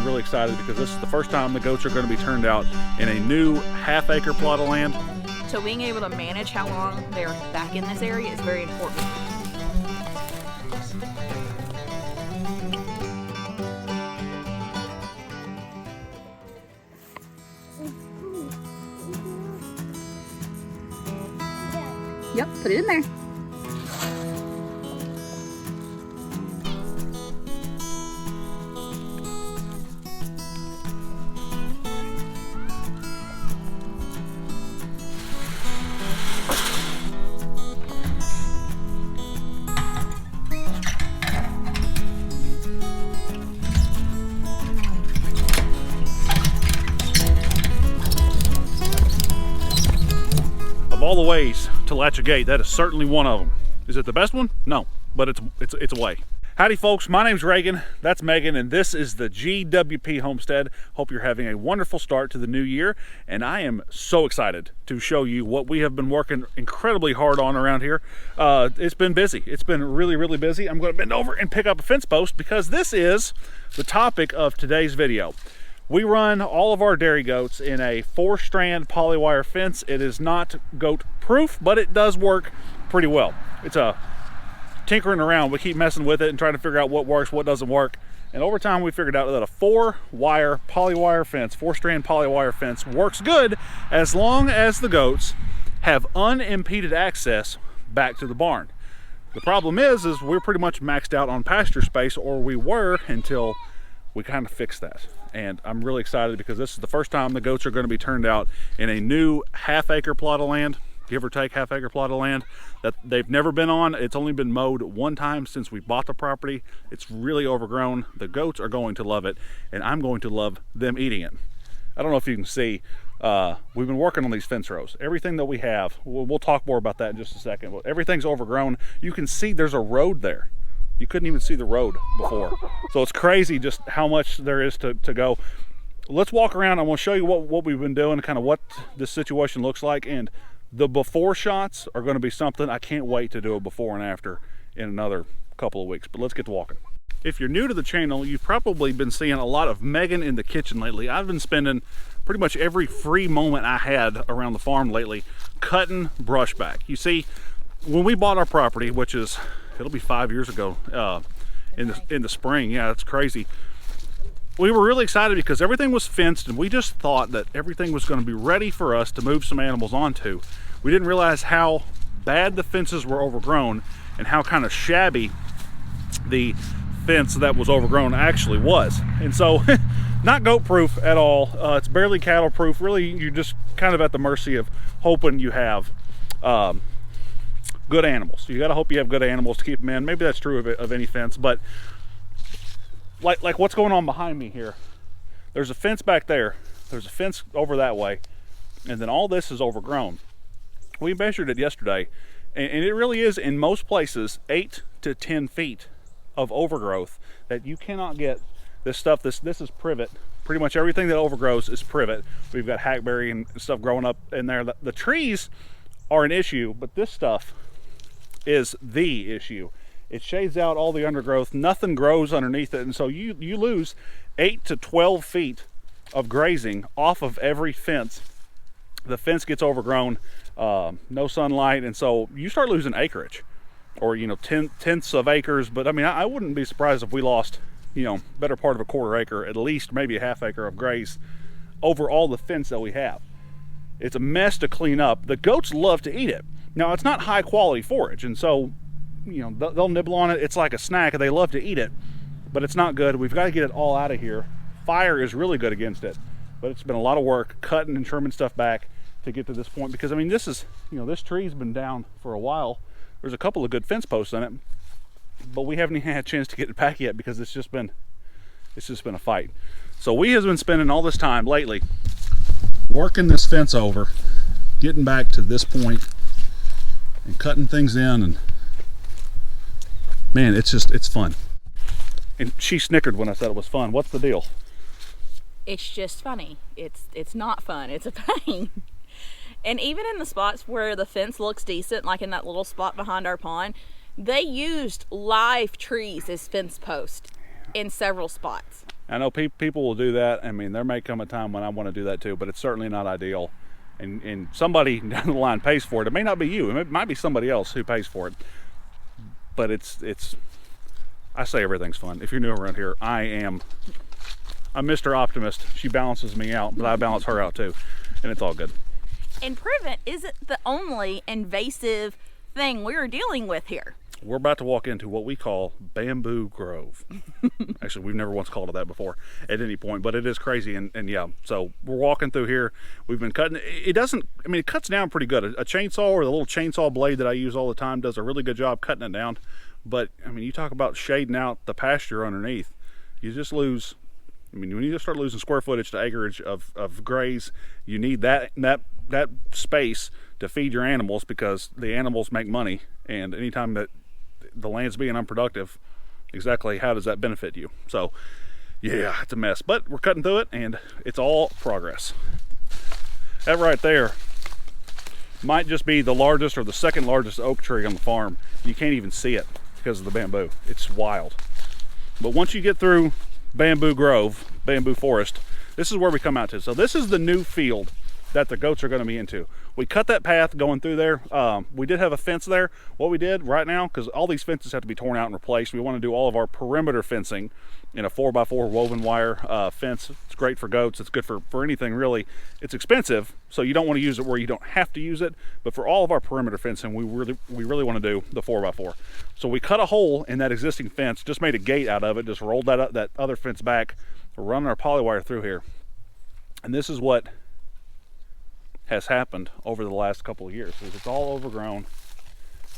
really excited because this is the first time the goats are going to be turned out in a new half-acre plot of land. So being able to manage how long they're back in this area is very important. Yep, put it in there. Of all the ways to latch a gate, that is certainly one of them. Is it the best one? No, but it's a way. Howdy folks, my name's Reagan, that's Megan, and this is the GWP Homestead. Hope you're having a wonderful start to the new year, and I am so excited to show you what we have been working incredibly hard on around here. It's been busy. It's been really, really busy. I'm going to bend over and pick up a fence post because this is the topic of today's video. We run all of our dairy goats in a 4-strand polywire fence. It is not goat proof, but it does work pretty well. It's a tinkering around. We keep messing with it and trying to figure out what works, what doesn't work. And over time we figured out that a 4-wire polywire fence, 4-strand polywire fence works good as long as the goats have unimpeded access back to the barn. The problem is we're pretty much maxed out on pasture space, or we were until we kind of fixed that. And I'm really excited because this is the first time the goats are going to be turned out in a new half-acre plot of land, give or take half-acre plot of land that they've never been on. It's only been mowed one time since we bought the property. It's really overgrown. The goats are going to love it, and I'm going to love them eating it. I don't know if you can see, we've been working on these fence rows. Everything that we have, we'll talk more about that in just a second, but everything's overgrown. You can see there's a road there. You couldn't even see the road before. So it's crazy just how much there is to go. Let's walk around. I want to show you what we've been doing, kind of what this situation looks like. And the before shots are going to be something. I can't wait to do a before and after in another couple of weeks. But let's get to walking. If you're new to the channel, you've probably been seeing a lot of Megan in the kitchen lately. I've been spending pretty much every free moment I had around the farm lately cutting brush back. You see, when we bought our property, which is, it'll be 5 years ago in the spring. Yeah, that's crazy. We were really excited because everything was fenced, and we just thought that everything was going to be ready for us to move some animals onto. We didn't realize how bad the fences were overgrown and how kind of shabby the fence that was overgrown actually was. And so not goat proof at all. It's barely cattle proof. Really, you're just kind of at the mercy of hoping you have good animals. You got to hope you have good animals to keep them in. Maybe that's true of any fence, but like what's going on behind me here. There's a fence back there. There's a fence over that way, and then all this is overgrown. We measured it yesterday, and it really is in most places 8 to 10 feet of overgrowth that you cannot get. This stuff, this is privet. Pretty much everything that overgrows is privet. We've got hackberry and stuff growing up in there. The trees are an issue, but this stuff is the issue. It shades out all the undergrowth. Nothing grows underneath it, and so you lose 8 to 12 feet of grazing off of every fence. The fence gets overgrown, no sunlight, and so you start losing acreage, or tenths of acres. But I mean, I wouldn't be surprised if we lost better part of a quarter acre, at least maybe a half acre of graze over all the fence that we have. It's a mess to clean up. The goats love to eat it. Now, it's not high quality forage, and so they'll nibble on it. It's like a snack, and they love to eat it, but it's not good. We've got to get it all out of here. Fire is really good against it, but it's been a lot of work cutting and trimming stuff back to get to this point, because I mean, this is, this tree's been down for a while. There's a couple of good fence posts on it, but we haven't even had a chance to get it back yet because it's just been a fight. So we have been spending all this time lately working this fence over, getting back to this point and cutting things in, and man, it's fun. And she snickered when I said it was fun. What's the deal? It's just funny. It's not fun. It's a pain. And even in the spots where the fence looks decent, like in that little spot behind our pond, they used live trees as fence posts in several spots. I know people will do that. I mean, there may come a time when I want to do that too, but it's certainly not ideal. And somebody down the line pays for it. It may not be you. It might be somebody else who pays for it. But it's. I say everything's fun. If you're new around here, I'm Mr. Optimist. She balances me out, but I balance her out too, and it's all good. And Privet isn't the only invasive thing we're dealing with here. We're about to walk into what we call Bamboo Grove. Actually, we've never once called it that before at any point, but it is crazy. And yeah, so we're walking through here. We've been cutting. It doesn't, I mean, it cuts down pretty good. A chainsaw, or the little chainsaw blade that I use all the time, does a really good job cutting it down. But I mean, you talk about shading out the pasture underneath, you just lose. I mean, when you start losing square footage to acreage of graze, you need that space to feed your animals, because the animals make money, and anytime that the land's being unproductive, exactly how does that benefit you? So yeah, it's a mess, but we're cutting through it, and it's all progress. That right there might just be the largest or the second largest oak tree on the farm. You can't even see it because of the bamboo. It's wild. But once you get through Bamboo Grove, Bamboo Forest, this is where we come out to. So this is the new field that the goats are going to be into. We cut that path going through there. We did have a fence there. What we did right now, because all these fences have to be torn out and replaced, we want to do all of our perimeter fencing in a 4x4 woven wire fence. It's great for goats. It's good for anything really. It's expensive, so you don't want to use it where you don't have to use it. But for all of our perimeter fencing, we really want to do the 4x4. So we cut a hole in that existing fence, just made a gate out of it, just rolled that other fence back. We're running our polywire through here, and this is what has happened over the last couple of years. It's all overgrown,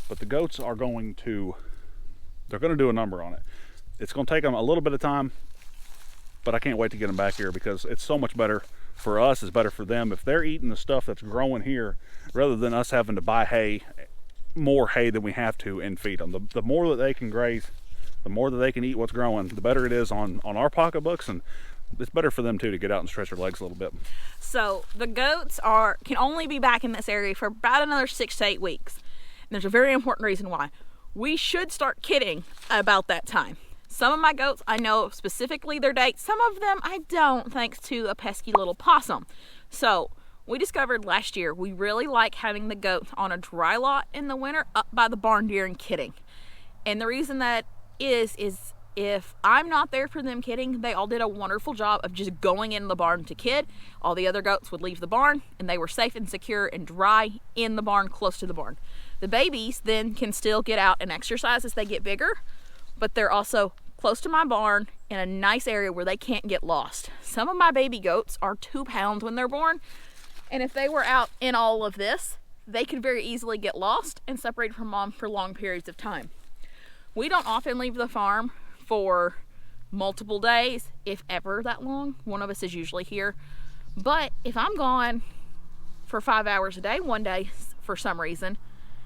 but the goats are going to do a number on it. It's going to take them a little bit of time, but I can't wait to get them back here, because it's so much better for us. It's better for them if they're eating the stuff that's growing here, rather than us having to buy more hay than we have to, and feed them. The more that they can graze, the more that they can eat what's growing, the better it is on our pocketbooks, and it's better for them too to get out and stretch their legs a little bit. So the goats can only be back in this area for about another 6 to 8 weeks. And there's a very important reason why. We should start kidding about that time. Some of my goats, I know specifically their dates. Some of them I don't, thanks to a pesky little possum. So we discovered last year we really like having the goats on a dry lot in the winter up by the barn during kidding. And the reason that is if I'm not there for them kidding, they all did a wonderful job of just going in the barn to kid. All the other goats would leave the barn, and they were safe and secure and dry in the barn, close to the barn. The babies then can still get out and exercise as they get bigger, but they're also close to my barn in a nice area where they can't get lost. Some of my baby goats are 2 pounds when they're born, and if they were out in all of this, they could very easily get lost and separated from mom for long periods of time. We don't often leave the farm for multiple days, if ever that long. One of us is usually here. But if I'm gone for 5 hours a day one day for some reason,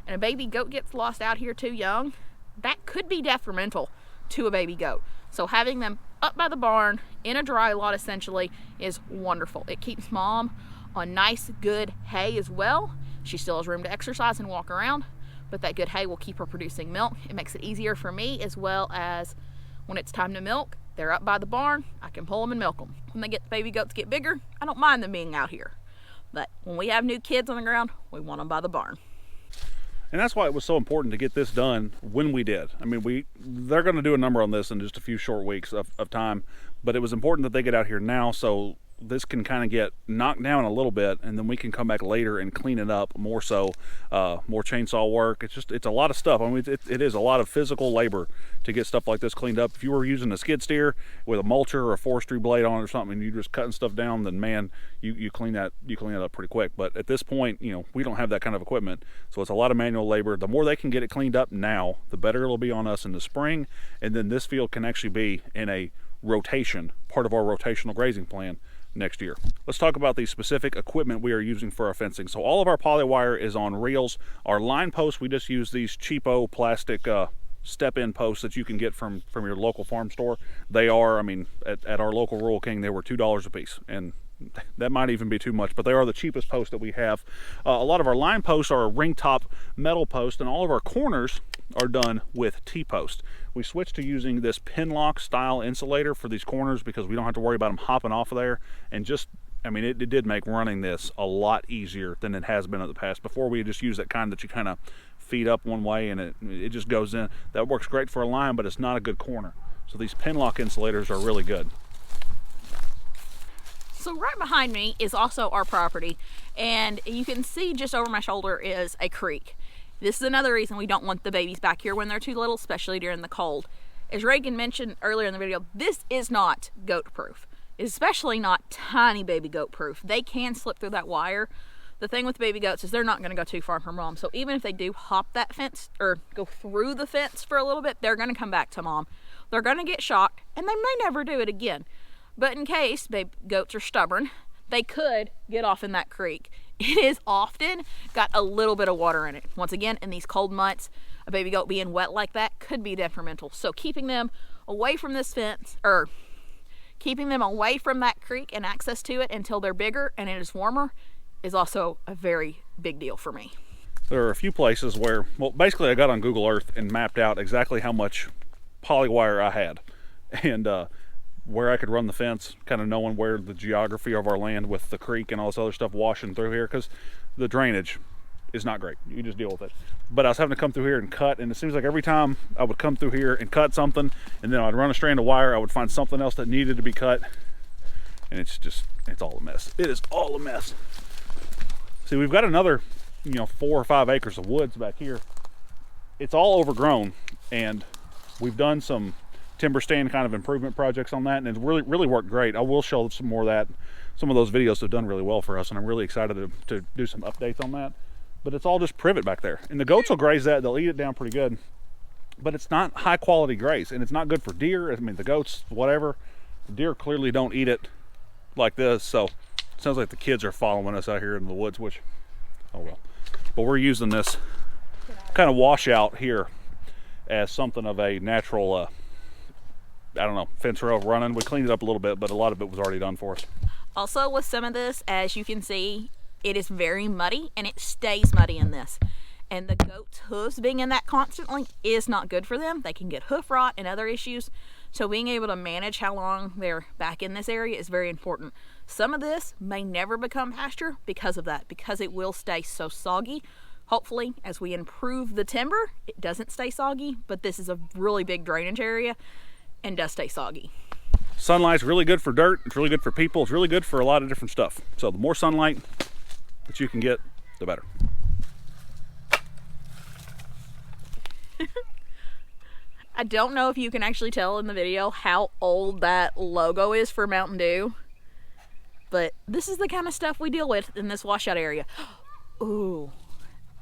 and a baby goat gets lost out here too young, that could be detrimental to a baby goat. So having them up by the barn in a dry lot essentially is wonderful. It keeps mom on nice, good hay as well. She still has room to exercise and walk around, but that good hay will keep her producing milk. It makes it easier for me, as well as when it's time to milk, they're up by the barn, I can pull them and milk them. When the baby goats get bigger, I don't mind them being out here. But when we have new kids on the ground, we want them by the barn. And that's why it was so important to get this done when we did. I mean, they're going to do a number on this in just a few short weeks of time, but it was important that they get out here now, so this can kind of get knocked down a little bit, and then we can come back later and clean it up more. So more chainsaw work. It's a lot of stuff. I mean, it is a lot of physical labor to get stuff like this cleaned up. If you were using a skid steer with a mulcher or a forestry blade on it or something, and you're just cutting stuff down, then man, you clean that up pretty quick. But at this point, we don't have that kind of equipment, so it's a lot of manual labor. The more they can get it cleaned up now, the better it'll be on us in the spring, and then this field can actually be in a rotation, part of our rotational grazing plan next year. Let's talk about the specific equipment we are using for our fencing. So all of our polywire is on reels. Our line posts, we just use these cheapo plastic step-in posts that you can get from your local farm store. They are, I mean, at our local Rural King, they were $2 a piece, and that might even be too much, but they are the cheapest posts that we have. A lot of our line posts are a ring top metal post, and all of our corners are done with T-post. We switched to using this pin-lock style insulator for these corners because we don't have to worry about them hopping off of there. And just, I mean, it did make running this a lot easier than it has been in the past. Before, we just used that kind that you kind of feed up one way and it just goes in. That works great for a line, but it's not a good corner. So these pin-lock insulators are really good. So right behind me is also our property, and you can see just over my shoulder is a creek. This is another reason we don't want the babies back here when they're too little, especially during the cold. As Reagan mentioned earlier in the video, this is not goat proof, especially not tiny baby goat proof. They can slip through that wire. The thing with baby goats is they're not going to go too far from mom. So even if they do hop that fence or go through the fence for a little bit, they're going to come back to mom. They're going to get shocked and they may never do it again. But in case baby goats are stubborn, they could get off in that creek. It is often got a little bit of water in it. Once again, in these cold months, a baby goat being wet like that could be detrimental. So keeping them away from this fence, or keeping them away from that creek and access to it until they're bigger and it is warmer, is also a very big deal for me. There are a few places where, well, basically I got on Google Earth and mapped out exactly how much poly wire I had, and where I could run the fence, kind of knowing where the geography of our land with the creek and all this other stuff washing through here, because the drainage is not great. You just deal with it. But I was having to come through here and cut, and it seems like every time I would come through here and cut something, and then I'd run a strand of wire, I would find something else that needed to be cut, and it's all a mess. It is all a mess. See, we've got another, 4 or 5 acres of woods back here. It's all overgrown, and we've done some timber stand kind of improvement projects on that, and it's really worked great. I will show some more of that. Some of those videos have done really well for us, and I'm really excited to do some updates on that. But it's all just privet back there, and the goats will graze that. They'll eat it down pretty good, but it's not high quality graze, and it's not good for deer. I mean, the goats, whatever, the deer clearly don't eat it like this. So it sounds like the kids are following us out here in the woods, which, oh well. But we're using this kind of washout here as something of a natural I don't know, fence row running. We cleaned it up a little bit, but a lot of it was already done for us. Also with some of this, as you can see, it is very muddy and it stays muddy in this. And the goat's hooves being in that constantly is not good for them. They can get hoof rot and other issues. So being able to manage how long they're back in this area is very important. Some of this may never become pasture because of that, because it will stay so soggy. Hopefully, as we improve the timber, it doesn't stay soggy, but this is a really big drainage area and does stay soggy. Sunlight's really good for dirt. It's really good for people. It's really good for a lot of different stuff. So the more sunlight that you can get, the better. I don't know if you can actually tell in the video how old that logo is for Mountain Dew, but this is the kind of stuff we deal with in this washout area. Ooh.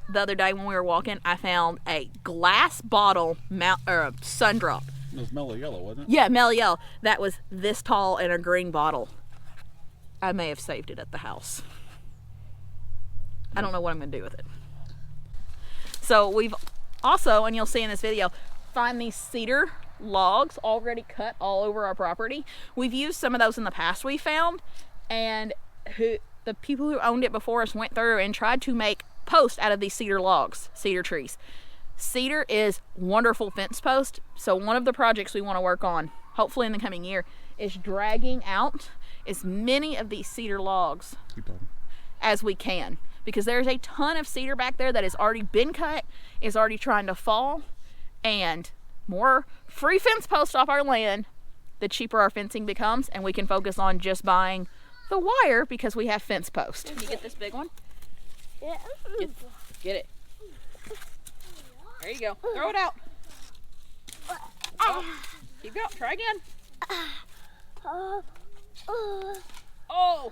The other day when we were walking, I found a glass bottle sun drop. It was mellow yellow, wasn't it? Yeah, mellow yellow. That was this tall in a green bottle. I may have saved it at the house. I don't know what I'm going to do with it. So we've also, and you'll see in this video, find these cedar logs already cut all over our property. We've used some of those in the past we found, and the people who owned it before us went through and tried to make posts out of these cedar logs, cedar trees. Cedar is wonderful fence post, so one of the projects we want to work on, hopefully in the coming year, is dragging out as many of these cedar logs as we can, because there's a ton of cedar back there that has already been cut, is already trying to fall, and more free fence posts off our land, the cheaper our fencing becomes, and we can focus on just buying the wire because we have fence posts. Can you get this big one? Yeah. Get it. There you go. Throw it out. Oh, keep going. Try again. Oh,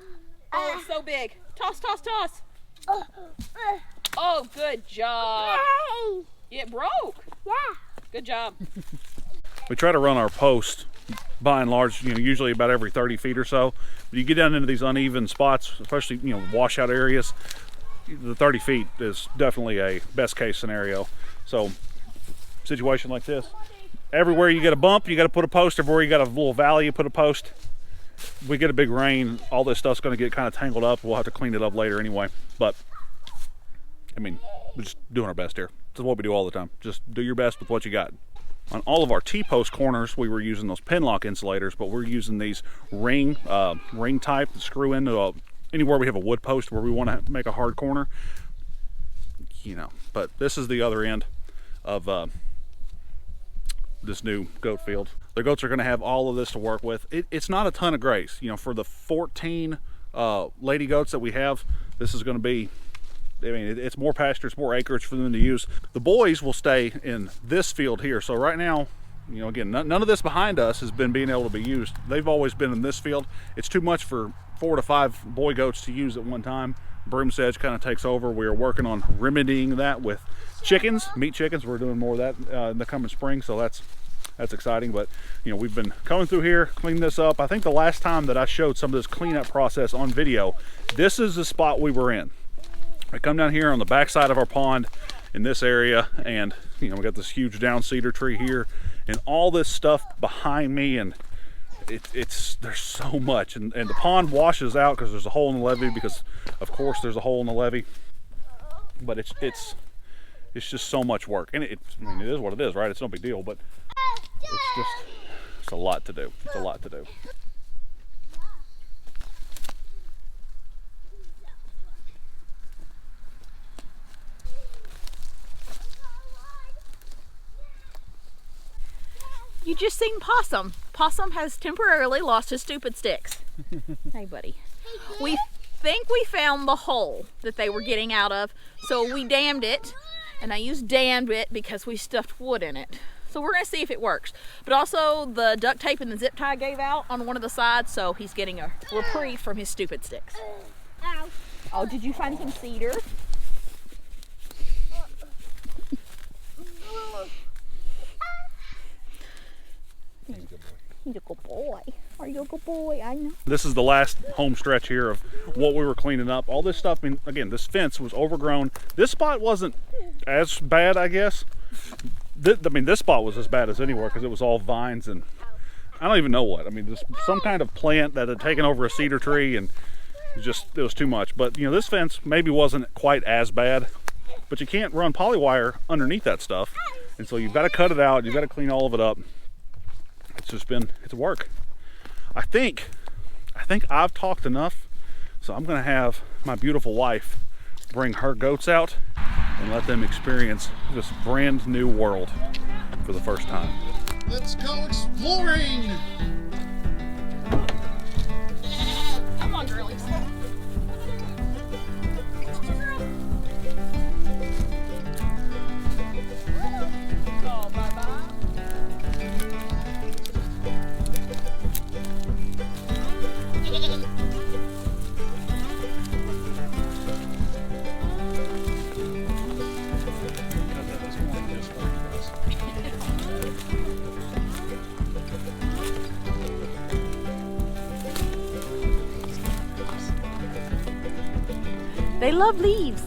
it's so big. Toss, toss, toss. Oh, good job. It broke. Yeah. Good job. We try to run our post by and large, usually about every 30 feet or so. But you get down into these uneven spots, especially, washout areas, the 30 feet is definitely a best case scenario. So, situation like this, everywhere you get a bump, you got to put a post. Everywhere you got a little valley, you put a post. We get a big rain, all this stuff's going to get kind of tangled up. We'll have to clean it up later anyway. But I mean, we're just doing our best here. This is what we do all the time. Just do your best with what you got. On all of our T-post corners, we were using those pin lock insulators, but we're using these ring type to screw into anywhere we have a wood post where we want to make a hard corner. You know, but this is the other end of this new goat field. The goats are going to have all of this to work with. It's not a ton of grace. You know, for the 14 lady goats that we have, this is going to be, I mean, it's more pasture, it's more acreage for them to use. The boys will stay in this field here. So right now, you know, again, none of this behind us has been being able to be used. They've always been in this field. It's too much for 4 to 5 boy goats to use at one time. Broom sedge kind of takes over. We are working on remedying that with chickens, meat chickens. We're doing more of that in the coming spring, so that's exciting. But you know, we've been coming through here, cleaning this up. I think the last time that I showed some of this cleanup process on video, this is the spot we were in. I come down here on the back side of our pond in this area, and you know, we got this huge down cedar tree here and all this stuff behind me, and there's so much, and the pond washes out because there's a hole in the levee, because of course there's a hole in the levee. But it's just so much work, and I mean, it is what it is, right? It's no big deal, but it's a lot to do. It's a lot to do. You just seen Possum. Possum has temporarily lost his stupid sticks. Hey, buddy. We think we found the hole that they were getting out of, so we dammed it, and I used dammed it because we stuffed wood in it. So we're gonna see if it works. But also the duct tape and the zip tie gave out on one of the sides, so he's getting a reprieve from his stupid sticks. Ow. Oh, did you find some cedar? He's a good boy. Are you a good boy? I know. This is the last home stretch here of what we were cleaning up. All this stuff, I mean, again, this fence was overgrown. This spot wasn't as bad, I guess. I mean, this spot was as bad as anywhere because it was all vines and I don't even know what. I mean, just some kind of plant that had taken over a cedar tree, and it was too much. But, you know, this fence maybe wasn't quite as bad, but you can't run polywire underneath that stuff. And so you've got to cut it out. You've got to clean all of it up. It's work. I think I've talked enough, so I'm gonna have my beautiful wife bring her goats out and let them experience this brand new world for the first time. Let's go exploring! Come on, girlies. Oh, bye-bye. They love leaves.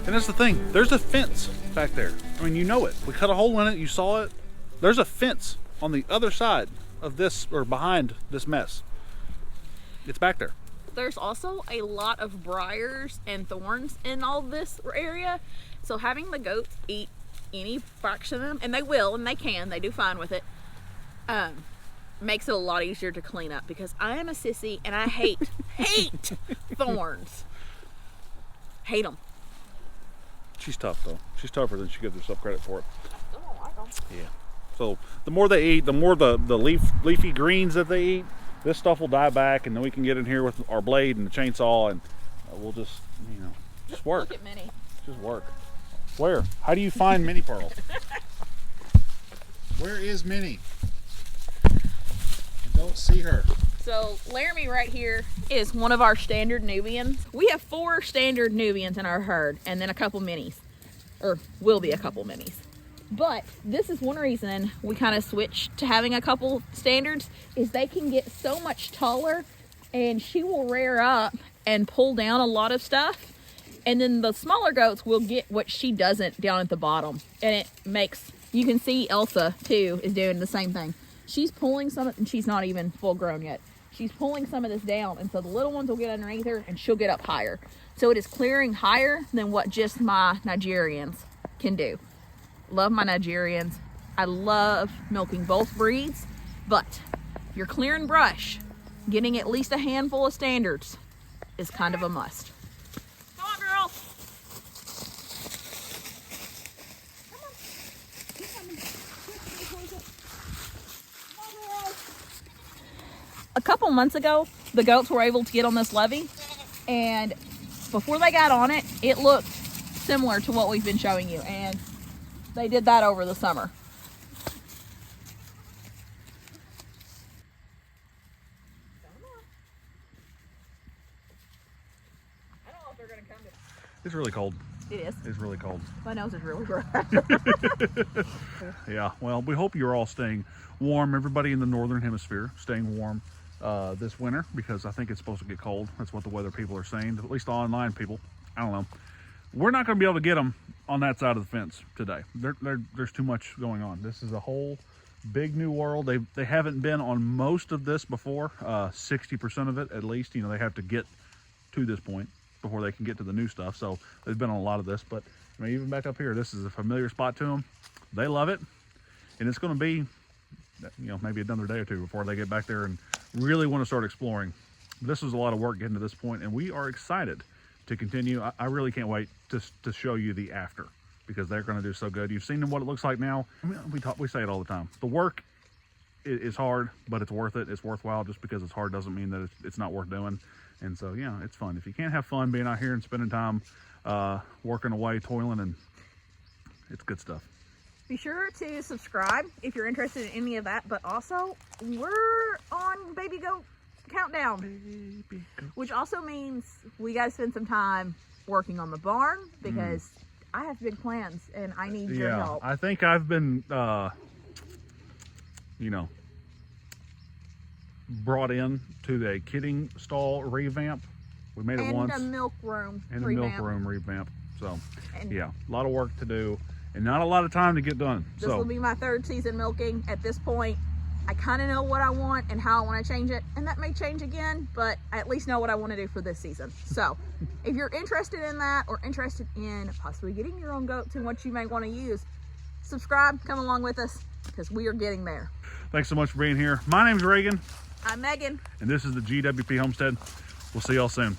And that's the thing, there's a fence back there. I mean, you know it. We cut a hole in it, you saw it. There's a fence on the other side of this, or behind this mess. It's back there. There's also a lot of briars and thorns in all this area. So having the goats eat any fraction of them, and they will, and they can, they do fine with it, makes it a lot easier to clean up, because I am a sissy and I hate thorns. Hate them. She's tough though. She's tougher than she gives herself credit for it. I don't like them. Yeah. So the more they eat, the more the leafy greens that they eat, this stuff will die back, and then we can get in here with our blade and the chainsaw, and we'll just, you know, just work. Look at Minnie. Just work. Where? How do you find Minnie Pearl? Where is Minnie? don't see her. So Laramie right here is one of our standard Nubians. We have 4 standard Nubians in our herd and then a couple minis, or will be a couple minis. But this is one reason we kind of switched to having a couple standards, is they can get so much taller and she will rear up and pull down a lot of stuff. And then the smaller goats will get what she doesn't down at the bottom. And it makes, you can see Elsa too is doing the same thing. She's pulling some, and she's not even full grown yet. She's pulling some of this down, and so the little ones will get underneath her and she'll get up higher. So it is clearing higher than what just my Nigerians can do. Love my Nigerians. I love milking both breeds, but if you're clearing brush, getting at least a handful of standards is kind of a must. Come on, girl. A couple months ago, the goats were able to get on this levee, and before they got on it, it looked similar to what we've been showing you, and they did that over the summer. I don't know if they're gonna come to. It's really cold. It is. It's really cold. My nose is really dry. Yeah, well, we hope you're all staying warm. Everybody in the northern hemisphere staying warm this winter, because I think it's supposed to get cold. That's what the weather people are saying, at least online people. I don't know. We're not going to be able to get them on that side of the fence today. There's too much going on. This is a whole big new world. They haven't been on most of this before. 60% of it at least. You know, they have to get to this point before they can get to the new stuff. So they've been on a lot of this, but I mean, even back up here, this is a familiar spot to them. They love it, and it's going to be, you know, maybe another day or two before they get back there and really want to start exploring. This was a lot of work getting to this point, and we are excited to continue. I really can't wait to show you the after, because they're going to do so good. You've seen what it looks like now. I mean, we say it all the time. The work is hard, but it's worth it. It's worthwhile. Just because it's hard doesn't mean that it's not worth doing. And so, yeah, it's fun. If you can't have fun being out here and spending time working away, toiling, and it's good stuff. Be sure to subscribe if you're interested in any of that, but also we're on Baby Goat Countdown, Baby goat. which also means we got to spend some time working on the barn, because I have big plans and I need your help. I think I've been, you know, brought in to the kidding stall revamp. We made it once. And a milk room and revamp. a milk room revamp. So, And yeah, a lot of work to do and not a lot of time to get done. this will be my 3rd season milking. At this point, I kind of know what I want and how I want to change it, and that may change again, but I at least know what I want to do for this season. So if you're interested in that, or interested in possibly getting your own goats and what you may want to use, subscribe, come along with us, because we are getting there. Thanks so much for being here. My name's Reagan, I'm Megan. and this is the GWP Homestead. We'll see y'all soon.